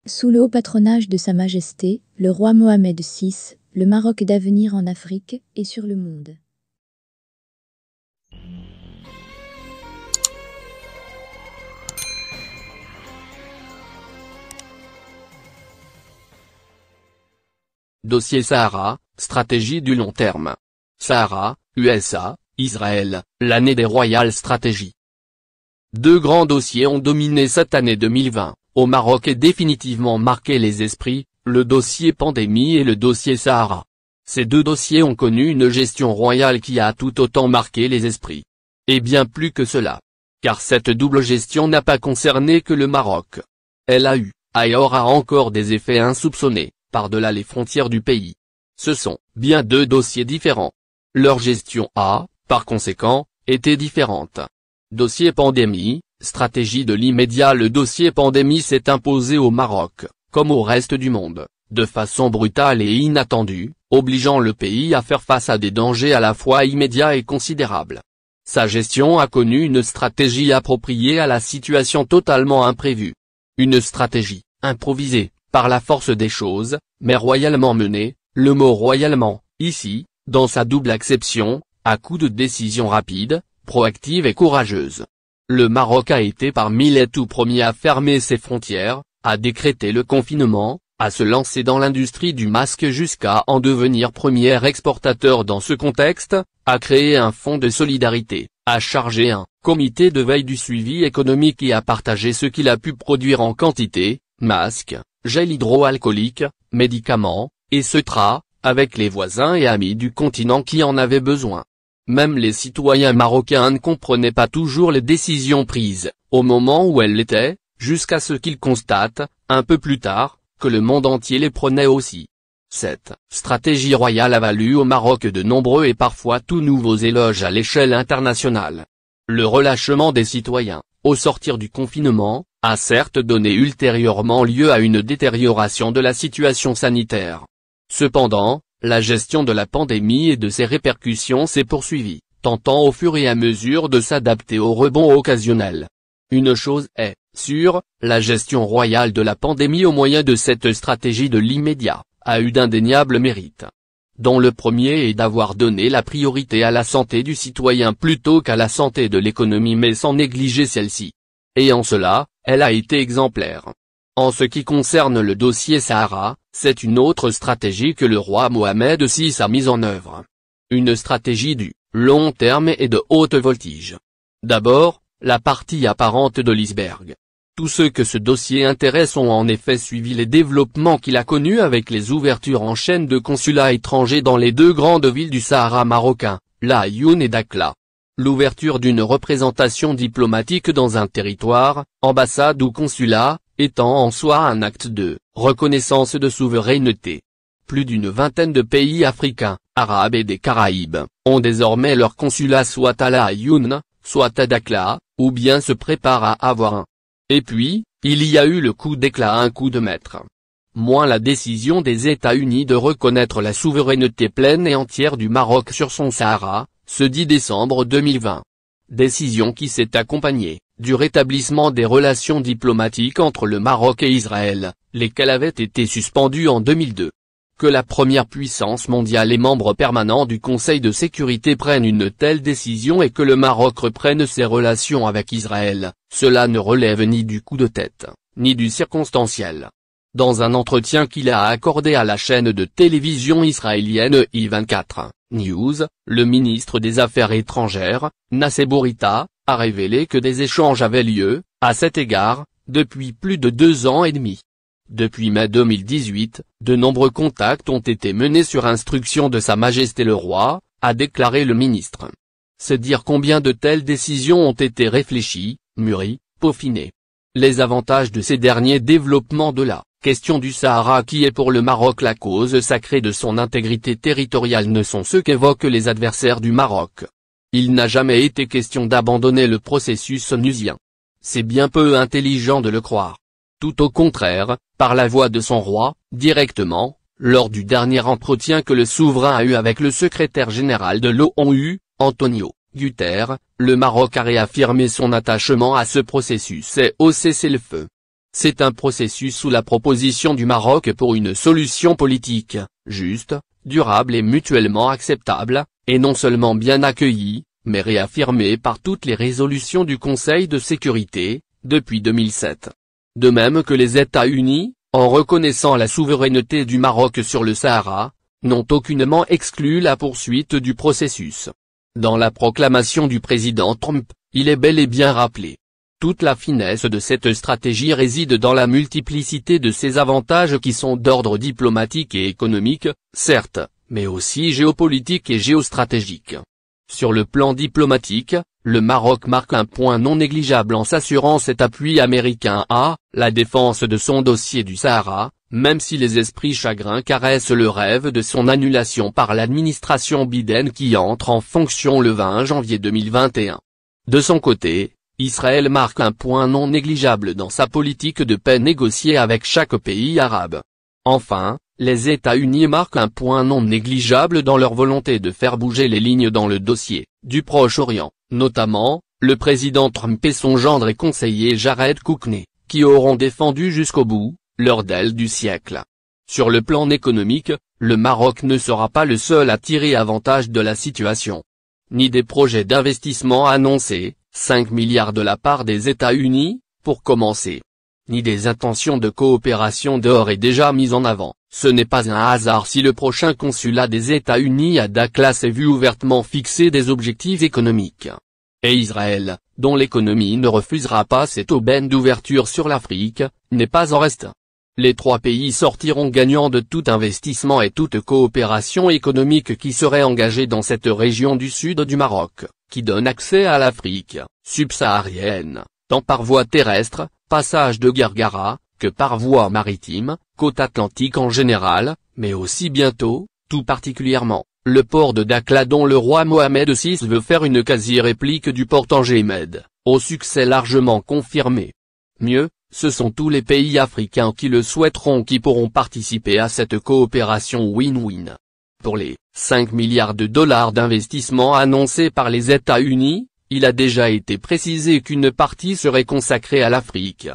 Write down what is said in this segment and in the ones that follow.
Sous le haut patronage de Sa Majesté, le roi Mohamed VI, le Maroc d'avenir en Afrique et sur le monde. Dossier Sahara, stratégie du long terme. Sahara, USA, Israël, l'année des Royal Strategies. Deux grands dossiers ont dominé cette année 2020, au Maroc et définitivement marqué les esprits, le dossier pandémie et le dossier Sahara. Ces deux dossiers ont connu une gestion royale qui a tout autant marqué les esprits. Et bien plus que cela. Car cette double gestion n'a pas concerné que le Maroc. Elle a eu, et aura encore des effets insoupçonnés, par-delà les frontières du pays. Ce sont bien deux dossiers différents. Leur gestion a, par conséquent, été différente. Dossier pandémie, stratégie de l'immédiat. Le dossier pandémie s'est imposé au Maroc, comme au reste du monde, de façon brutale et inattendue, obligeant le pays à faire face à des dangers à la fois immédiats et considérables. Sa gestion a connu une stratégie appropriée à la situation totalement imprévue. Une stratégie, improvisée, par la force des choses, mais royalement menée, le mot royalement, ici, dans sa double acception, à coup de décisions rapides, proactives et courageuses. Le Maroc a été parmi les tout premiers à fermer ses frontières, à décréter le confinement, à se lancer dans l'industrie du masque jusqu'à en devenir premier exportateur dans ce contexte, à créer un fonds de solidarité, à charger un comité de veille du suivi économique et à partager ce qu'il a pu produire en quantité, masques, gel hydroalcoolique, médicaments, etc., avec les voisins et amis du continent qui en avaient besoin. Même les citoyens marocains ne comprenaient pas toujours les décisions prises, au moment où elles l'étaient, jusqu'à ce qu'ils constatent, un peu plus tard, que le monde entier les prenait aussi. Cette stratégie royale a valu au Maroc de nombreux et parfois tout nouveaux éloges à l'échelle internationale. Le relâchement des citoyens, au sortir du confinement, a certes donné ultérieurement lieu à une détérioration de la situation sanitaire. Cependant, la gestion de la pandémie et de ses répercussions s'est poursuivie, tentant au fur et à mesure de s'adapter aux rebonds occasionnels. Une chose est sûre, la gestion royale de la pandémie au moyen de cette stratégie de l'immédiat, a eu d'indéniables mérites. Dont le premier est d'avoir donné la priorité à la santé du citoyen plutôt qu'à la santé de l'économie mais sans négliger celle-ci. Et en cela, elle a été exemplaire. En ce qui concerne le dossier Sahara, c'est une autre stratégie que le roi Mohamed VI a mise en œuvre. Une stratégie du long terme et de haute voltige. D'abord, la partie apparente de l'iceberg. Tous ceux que ce dossier intéresse ont en effet suivi les développements qu'il a connus avec les ouvertures en chaîne de consulats étrangers dans les deux grandes villes du Sahara marocain, La Aïoun et Dakhla. L'ouverture d'une représentation diplomatique dans un territoire, ambassade ou consulat, étant en soi un acte de reconnaissance de souveraineté. Plus d'une vingtaine de pays africains, arabes et des Caraïbes, ont désormais leur consulat soit à La Aïoun, soit à Dakhla, ou bien se préparent à avoir un. Et puis, il y a eu le coup d'éclat, un coup de maître. Moins la décision des États-Unis de reconnaître la souveraineté pleine et entière du Maroc sur son Sahara, ce 10 décembre 2020. Décision qui s'est accompagnée du rétablissement des relations diplomatiques entre le Maroc et Israël, lesquelles avaient été suspendues en 2002. Que la première puissance mondiale et membre permanent du Conseil de sécurité prenne une telle décision et que le Maroc reprenne ses relations avec Israël, cela ne relève ni du coup de tête, ni du circonstanciel. Dans un entretien qu'il a accordé à la chaîne de télévision israélienne I24 News, le ministre des Affaires étrangères, Nasseb Bourita, a révélé que des échanges avaient lieu, à cet égard, depuis plus de 2 ans et demi. Depuis mai 2018, de nombreux contacts ont été menés sur instruction de Sa Majesté le Roi, a déclaré le ministre. C'est dire combien de telles décisions ont été réfléchies, mûries, peaufinées. Les avantages de ces derniers développements de la question du Sahara qui est pour le Maroc la cause sacrée de son intégrité territoriale ne sont ceux qu'évoquent les adversaires du Maroc. Il n'a jamais été question d'abandonner le processus onusien. C'est bien peu intelligent de le croire. Tout au contraire, par la voix de son roi, directement, lors du dernier entretien que le souverain a eu avec le secrétaire général de l'ONU, Antonio Guterres, le Maroc a réaffirmé son attachement à ce processus et au cessez-le-feu. C'est un processus sous la proposition du Maroc pour une solution politique, juste, durable et mutuellement acceptable, et non seulement bien accueillie, mais réaffirmée par toutes les résolutions du Conseil de sécurité, depuis 2007. De même que les États-Unis, en reconnaissant la souveraineté du Maroc sur le Sahara, n'ont aucunement exclu la poursuite du processus. Dans la proclamation du président Trump, il est bel et bien rappelé. Toute la finesse de cette stratégie réside dans la multiplicité de ses avantages qui sont d'ordre diplomatique et économique, certes, mais aussi géopolitique et géostratégique. Sur le plan diplomatique, le Maroc marque un point non négligeable en s'assurant cet appui américain à la défense de son dossier du Sahara, même si les esprits chagrins caressent le rêve de son annulation par l'administration Biden qui entre en fonction le 20 janvier 2021. De son côté, Israël marque un point non négligeable dans sa politique de paix négociée avec chaque pays arabe. Enfin, les États-Unis marquent un point non négligeable dans leur volonté de faire bouger les lignes dans le dossier du Proche-Orient, notamment, le président Trump et son gendre et conseiller Jared Kushner, qui auront défendu jusqu'au bout leur deal du siècle. Sur le plan économique, le Maroc ne sera pas le seul à tirer avantage de la situation. Ni des projets d'investissement annoncés, 5 milliards de la part des États-Unis, pour commencer. Ni des intentions de coopération d'ores et déjà mises en avant. Ce n'est pas un hasard si le prochain consulat des États-Unis à Dakar s'est vu ouvertement fixer des objectifs économiques. Et Israël, dont l'économie ne refusera pas cette aubaine d'ouverture sur l'Afrique, n'est pas en reste. Les trois pays sortiront gagnants de tout investissement et toute coopération économique qui serait engagée dans cette région du sud du Maroc, qui donne accès à l'Afrique subsaharienne, tant par voie terrestre, passage de Gargara, que par voie maritime, côte atlantique en général, mais aussi bientôt, tout particulièrement, le port de Dakhla dont le roi Mohamed VI veut faire une quasi-réplique du port Tangimed, au succès largement confirmé. Mieux, ce sont tous les pays africains qui le souhaiteront qui pourront participer à cette coopération win-win. Pour les 5 milliards de dollars d'investissement annoncés par les États-Unis, il a déjà été précisé qu'une partie serait consacrée à l'Afrique.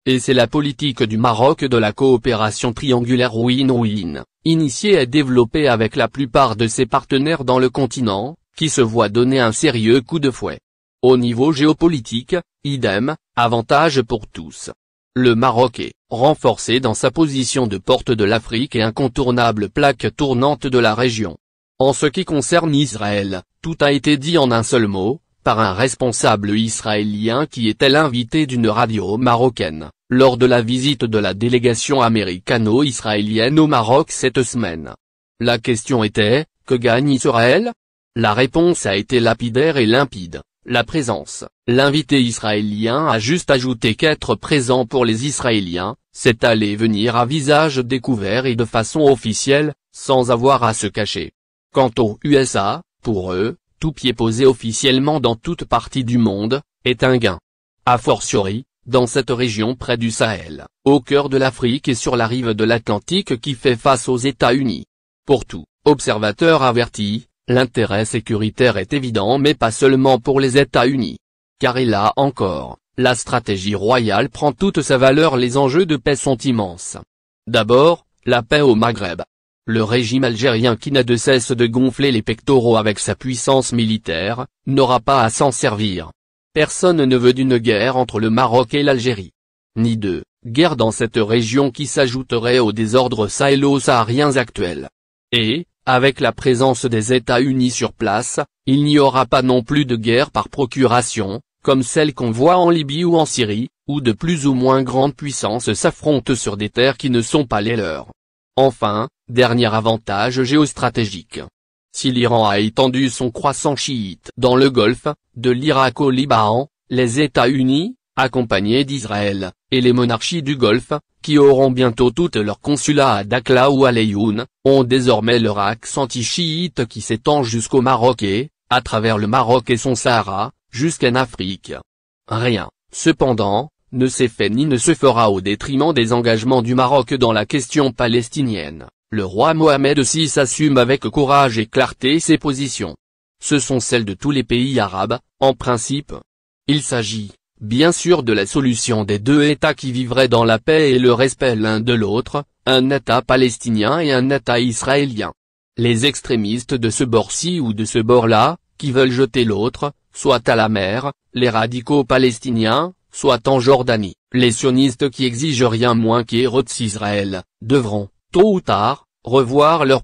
Et c'est la politique du Maroc de la coopération triangulaire win-win, initiée et développée avec la plupart de ses partenaires dans le continent, qui se voit donner un sérieux coup de fouet. Au niveau géopolitique, idem, avantage pour tous. Le Maroc est renforcé dans sa position de porte de l'Afrique et incontournable plaque tournante de la région. En ce qui concerne Israël, tout a été dit en un seul mot, par un responsable israélien qui était l'invité d'une radio marocaine, lors de la visite de la délégation américano-israélienne au Maroc cette semaine. La question était, que gagne Israël? La réponse a été lapidaire et limpide. La présence. L'invité israélien a juste ajouté qu'être présent pour les Israéliens, c'est aller venir à visage découvert et de façon officielle, sans avoir à se cacher. Quant aux USA, pour eux, tout pied posé officiellement dans toute partie du monde, est un gain. A fortiori, dans cette région près du Sahel, au cœur de l'Afrique et sur la rive de l'Atlantique qui fait face aux États-Unis. Pour tout observateur averti, l'intérêt sécuritaire est évident mais pas seulement pour les États-Unis. Car et là encore, la stratégie royale prend toute sa valeur, les enjeux de paix sont immenses. D'abord, la paix au Maghreb. Le régime algérien qui n'a de cesse de gonfler les pectoraux avec sa puissance militaire, n'aura pas à s'en servir. Personne ne veut d'une guerre entre le Maroc et l'Algérie. Ni de guerre dans cette région qui s'ajouterait aux désordres sahélo-sahariens actuels. Et, avec la présence des États-Unis sur place, il n'y aura pas non plus de guerre par procuration, comme celle qu'on voit en Libye ou en Syrie, où de plus ou moins grandes puissances s'affrontent sur des terres qui ne sont pas les leurs. Enfin, dernier avantage géostratégique. Si l'Iran a étendu son croissant chiite dans le Golfe, de l'Irak au Liban, les États-Unis, accompagnés d'Israël, et les monarchies du Golfe, qui auront bientôt toutes leurs consulats à Dakhla ou à Laayoune, ont désormais leur axe anti-chiite qui s'étend jusqu'au Maroc et, à travers le Maroc et son Sahara, jusqu'en Afrique. Rien, cependant, ne s'est fait ni ne se fera au détriment des engagements du Maroc dans la question palestinienne. Le roi Mohamed VI assume avec courage et clarté ses positions. Ce sont celles de tous les pays arabes, en principe. Il s'agit, bien sûr de la solution des deux États qui vivraient dans la paix et le respect l'un de l'autre, un État palestinien et un État israélien. Les extrémistes de ce bord-ci ou de ce bord-là, qui veulent jeter l'autre, soit à la mer, les radicaux palestiniens, soit en Jordanie, les sionistes qui exigent rien moins qu'Eretz Israël, devront, tôt ou tard, revoir leur